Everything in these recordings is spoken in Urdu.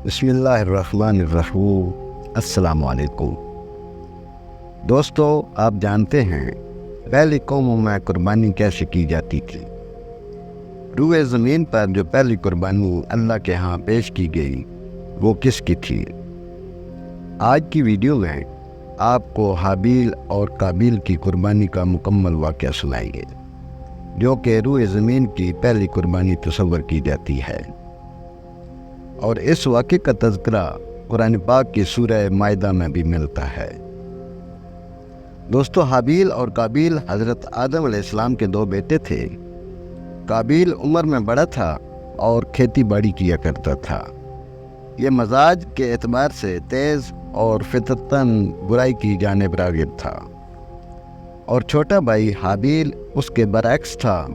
بسم اللہ الرحمن الرحیم۔ السلام علیکم دوستو، آپ جانتے ہیں پہلی قوموں میں قربانی کیسے کی جاتی تھی؟ روئے زمین پر جو پہلی قربانی اللہ کے ہاں پیش کی گئی وہ کس کی تھی؟ آج کی ویڈیو میں آپ کو حابیل اور قابیل کی قربانی کا مکمل واقعہ سنائیں گے، جو کہ روئے زمین کی پہلی قربانی تصور کی جاتی ہے، اور اس واقعے کا تذکرہ قرآن پاک کی سورہ مائدہ میں بھی ملتا ہے۔ دوستو، حابیل اور قابیل حضرت آدم علیہ السلام کے دو بیٹے تھے۔ قابیل عمر میں بڑا تھا اور کھیتی باڑی کیا کرتا تھا۔ یہ مزاج کے اعتبار سے تیز اور فطرتاً برائی کی جانب راغب تھا، اور چھوٹا بھائی حابیل اس کے برعکس تھا۔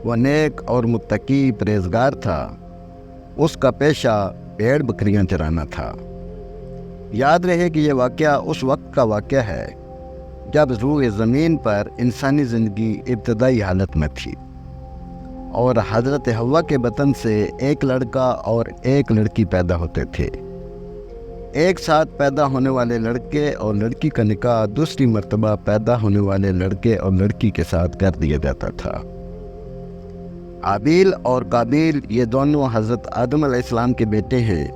وہ نیک اور متقی پرہیزگار تھا۔ اس کا پیشہ بھیڑ بکریاں چرانا تھا۔ یاد رہے کہ یہ واقعہ اس وقت کا واقعہ ہے جب روئے زمین پر انسانی زندگی ابتدائی حالت میں تھی، اور حضرت حوا کے بطن سے ایک لڑکا اور ایک لڑکی پیدا ہوتے تھے۔ ایک ساتھ پیدا ہونے والے لڑکے اور لڑکی کا نکاح دوسری مرتبہ پیدا ہونے والے لڑکے اور لڑکی کے ساتھ کر دیا جاتا تھا۔ حابیل اور قابیل یہ دونوں حضرت آدم علیہ السلام کے بیٹے ہیں۔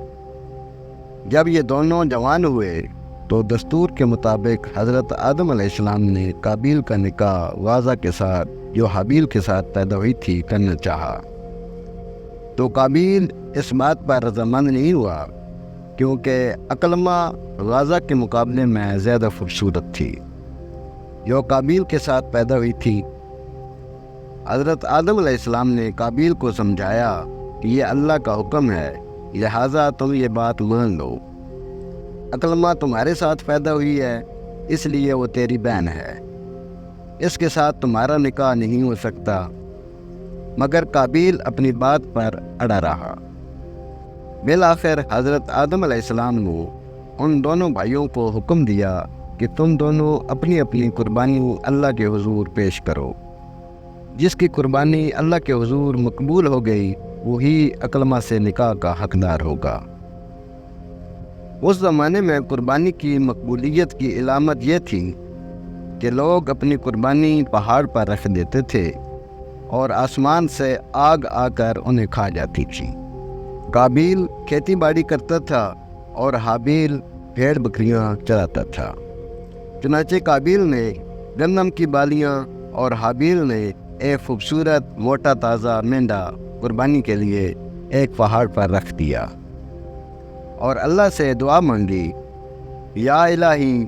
جب یہ دونوں جوان ہوئے تو دستور کے مطابق حضرت آدم علیہ السلام نے قابیل کا نکاح غازہ کے ساتھ، جو حابیل کے ساتھ پیدا ہوئی تھی، کرنا چاہا، تو قابیل اس بات پر رضامند نہیں ہوا، کیونکہ عقلمہ غازہ کے مقابلے میں زیادہ خوبصورت تھی، جو قابیل کے ساتھ پیدا ہوئی تھی۔ حضرت آدم علیہ السلام نے قابیل کو سمجھایا کہ یہ اللہ کا حکم ہے، لہٰذا تم یہ بات مان لو۔ عقلمہ تمہارے ساتھ پیدا ہوئی ہے، اس لیے وہ تیری بہن ہے، اس کے ساتھ تمہارا نکاح نہیں ہو سکتا۔ مگر قابیل اپنی بات پر اڑا رہا۔ بالآخر حضرت آدم علیہ السلام نے ان دونوں بھائیوں کو حکم دیا کہ تم دونوں اپنی اپنی قربانی اللہ کے حضور پیش کرو۔ جس کی قربانی اللہ کے حضور مقبول ہو گئی وہی عقلمہ سے نکاح کا حقدار ہوگا۔ اس زمانے میں قربانی کی مقبولیت کی علامت یہ تھی کہ لوگ اپنی قربانی پہاڑ پر رکھ دیتے تھے اور آسمان سے آگ آ کر انہیں کھا جاتی تھی۔ قابیل کھیتی باڑی کرتا تھا اور حابیل بھیڑ بکریاں چراتا تھا۔ چنانچہ قابیل نے گندم کی بالیاں اور حابیل نے ایک خوبصورت موٹا تازہ مینڈا قربانی کے لیے ایک پہاڑ پر رکھ دیا اور اللہ سے دعا مانگی، یا الہی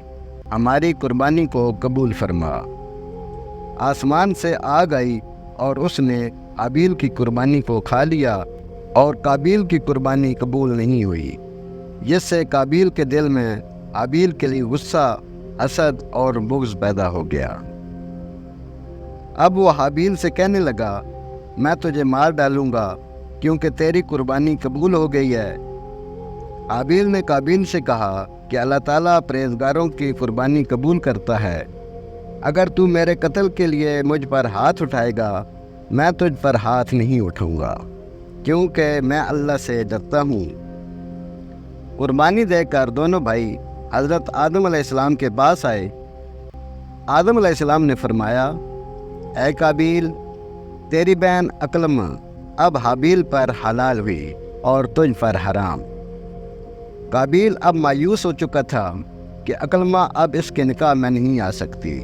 ہماری قربانی کو قبول فرما۔ آسمان سے آگ آئی اور اس نے حابیل کی قربانی کو کھا لیا، اور قابیل کی قربانی قبول نہیں ہوئی، جس سے قابیل کے دل میں حابیل کے لیے غصہ، حسد اور بغض پیدا ہو گیا۔ اب وہ حابیل سے کہنے لگا، میں تجھے مار ڈالوں گا کیونکہ تیری قربانی قبول ہو گئی ہے۔ حابیل نے قابیل سے کہا کہ اللہ تعالیٰ پرہیزگاروں کی قربانی قبول کرتا ہے۔ اگر تو میرے قتل کے لیے مجھ پر ہاتھ اٹھائے گا، میں تجھ پر ہاتھ نہیں اٹھاؤں گا، کیونکہ میں اللہ سے ڈرتا ہوں۔ قربانی دے کر دونوں بھائی حضرت آدم علیہ السلام کے پاس آئے۔ آدم علیہ السلام نے فرمایا، اے قابیل، تیری بہن عقلمہ اب حابیل پر حلال ہوئی اور تجھ پر حرام۔ قابیل اب مایوس ہو چکا تھا کہ عقلمہ اب اس کے نکاح میں نہیں آ سکتی،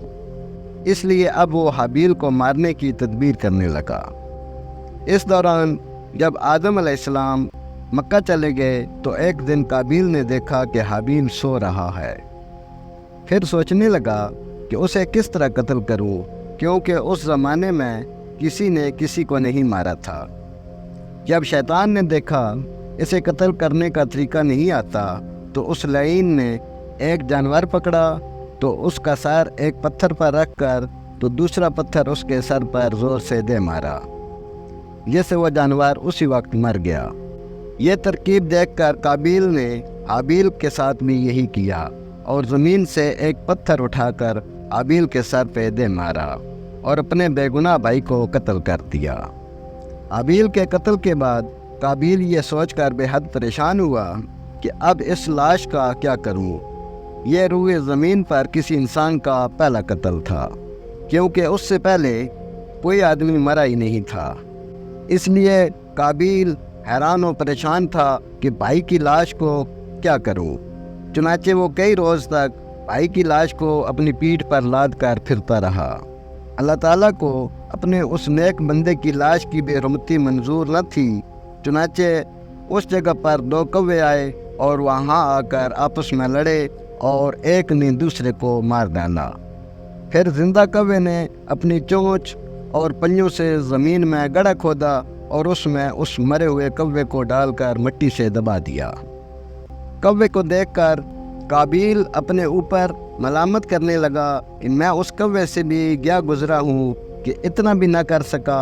اس لیے اب وہ حابیل کو مارنے کی تدبیر کرنے لگا۔ اس دوران جب آدم علیہ السلام مکہ چلے گئے تو ایک دن قابیل نے دیکھا کہ حابیل سو رہا ہے۔ پھر سوچنے لگا کہ اسے کس طرح قتل کروں، کیونکہ اس زمانے میں کسی نے کسی کو نہیں مارا تھا۔ جب شیطان نے دیکھا اسے قتل کرنے کا طریقہ نہیں آتا تو اس لعین نے ایک جانور پکڑا تو اس کا سر ایک پتھر پر رکھ کر تو دوسرا پتھر اس کے سر پر زور سے دے مارا، جس سے وہ جانور اسی وقت مر گیا۔ یہ ترکیب دیکھ کر قابیل نے حابیل کے ساتھ بھی یہی کیا اور زمین سے ایک پتھر اٹھا کر حابیل کے سر پہ دے مارا اور اپنے بے گناہ بھائی کو قتل کر دیا۔ حابیل کے قتل کے بعد قابیل یہ سوچ کر بے حد پریشان ہوا کہ اب اس لاش کا کیا کروں۔ یہ روئے زمین پر کسی انسان کا پہلا قتل تھا، کیونکہ اس سے پہلے کوئی آدمی مرا ہی نہیں تھا۔ اس لیے قابیل حیران و پریشان تھا کہ بھائی کی لاش کو کیا کروں۔ چنانچہ وہ کئی روز تک بھائی کی لاش کو اپنی پیٹھ پر لاد کر پھرتا رہا۔ اللہ تعالیٰ کو اپنے اس نیک بندے کی لاش کی بے حرمتی منظور نہ تھی، چنانچہ اس جگہ پر 2 کوے آئے اور وہاں آ کر آپس میں لڑے اور ایک نے دوسرے کو مار ڈالا۔ پھر زندہ کوے نے اپنی چونچ اور پنجوں سے زمین میں گڑھا کھودا اور اس میں اس مرے ہوئے کوے کو ڈال کر مٹی سے دبا دیا۔ کوے کو دیکھ کر قابیل اپنے اوپر ملامت کرنے لگا کہ میں اس کوے سے بھی گیا گزرا ہوں کہ اتنا بھی نہ کر سکا۔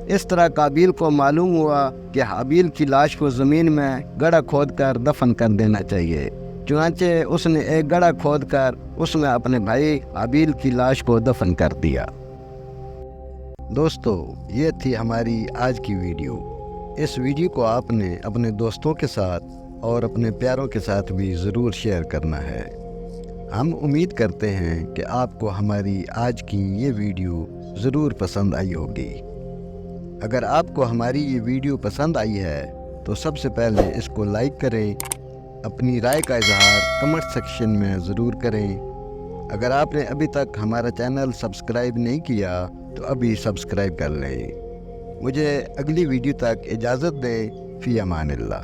اس طرح قابیل کو معلوم ہوا کہ حابیل کی لاش کو زمین میں گڑھا کھود کر دفن کر دینا چاہیے، چنانچہ اس نے ایک گڑھا کھود کر اس میں اپنے بھائی حابیل کی لاش کو دفن کر دیا۔ دوستو، یہ تھی ہماری آج کی ویڈیو۔ اس ویڈیو کو آپ نے اپنے دوستوں کے ساتھ اور اپنے پیاروں کے ساتھ بھی ضرور شیئر کرنا ہے۔ ہم امید کرتے ہیں کہ آپ کو ہماری آج کی یہ ویڈیو ضرور پسند آئی ہوگی۔ اگر آپ کو ہماری یہ ویڈیو پسند آئی ہے تو سب سے پہلے اس کو لائک کریں، اپنی رائے کا اظہار کمنٹ سیکشن میں ضرور کریں۔ اگر آپ نے ابھی تک ہمارا چینل سبسکرائب نہیں کیا تو ابھی سبسکرائب کر لیں۔ مجھے اگلی ویڈیو تک اجازت دیں۔ فی امان اللہ۔